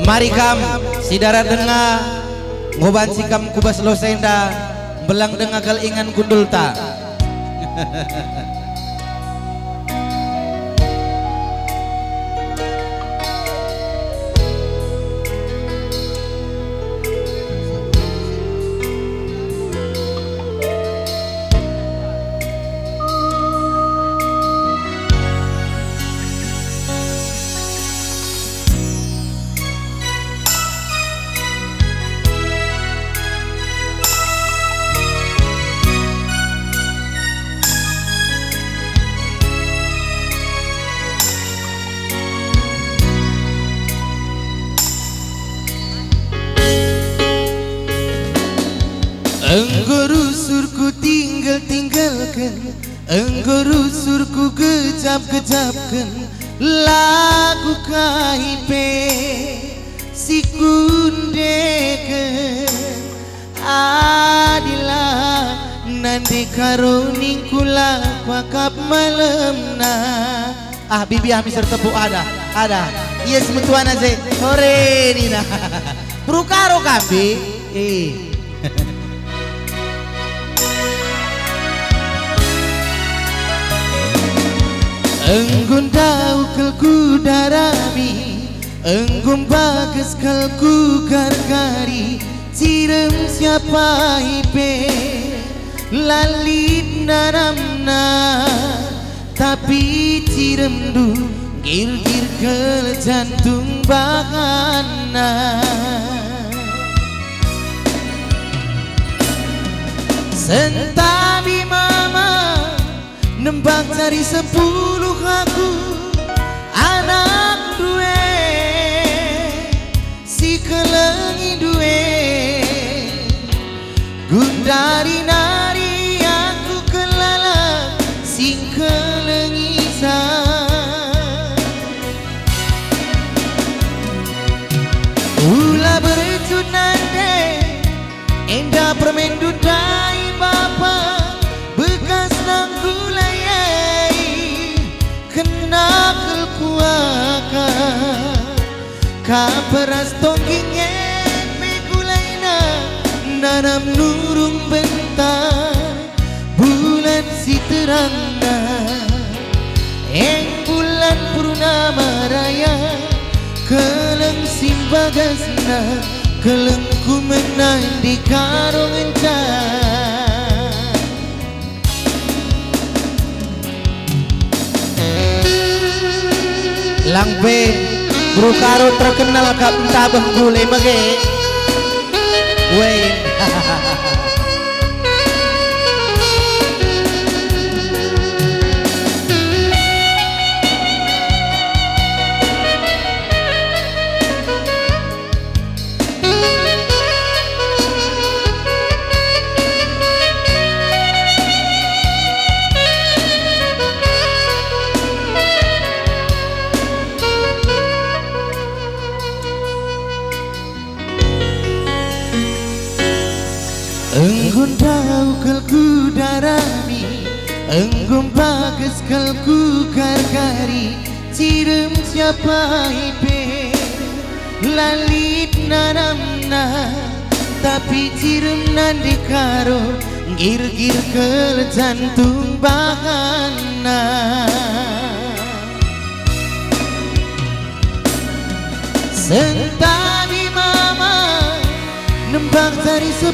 Mari kam sidara denga ngoban sikam kubas losenda belang denga gal ingan gundul ta. Engkau rusurku tinggalkan, engkau rusurku kejap-kejapkan, lagu kaipe si kundeken adilah nanti karuning kula pakap malam na. Ah bibi hami sertepu ada. Yes mutuan aja sore nina. Brukaro kambi. Enggun tahu kelku darami, enggun bagus kelku gargari, cirem siapa ipe lalit naramna, tapi cirem du gir-gir ke jantung bahana. Sentabi mama nembang cari 10 aku anak duwe si kelengi duwe gundari nari aku kelala sing kelengi sa ula bercut nande endah permen dudai bapa bekas nanggula kenakal kuaka kaperas tongkingnya pekulaina nanam nurung bentar bulan si terangna bulan purnama raya keleng simbagasna keleng kumenang di karong encar Langbe Brukaro terkenal kap tabah gulai mage. Wait. Enggun tahu kelku darami, enggun bagus kelku gargari, cirem siapa ipe lalit nanamna, tapi cirem nandi karo gir-gir ke jantung bahana. Sentabi mama nembang dari 10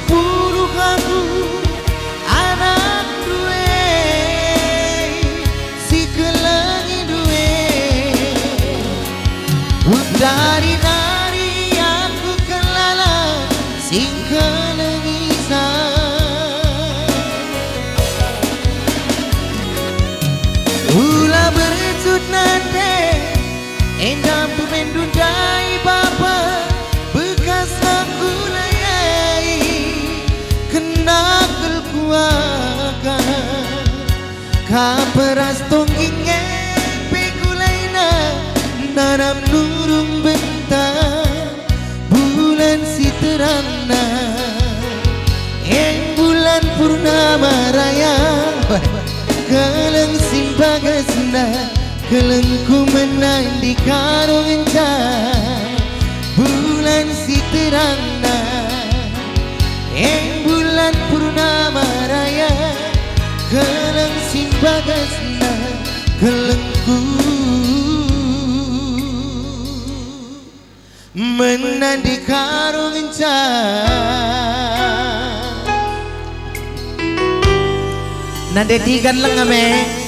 aku anak duwe si kelengi duwe dari nari aku kelala sing kelengi sa ula bercut nande endah pemendundai bapa bekas nanggula kenakal kuaka kaperas tongkingnya pekulaina nanam nurung bentar bulan si terangna bulan purnama raya keleng simbagasna keleng kumenang di karong encar bulan si terangna Eng bulan purnama raya Kelang simbagasna kelengku Menandi karung encang Nandetikan lang kami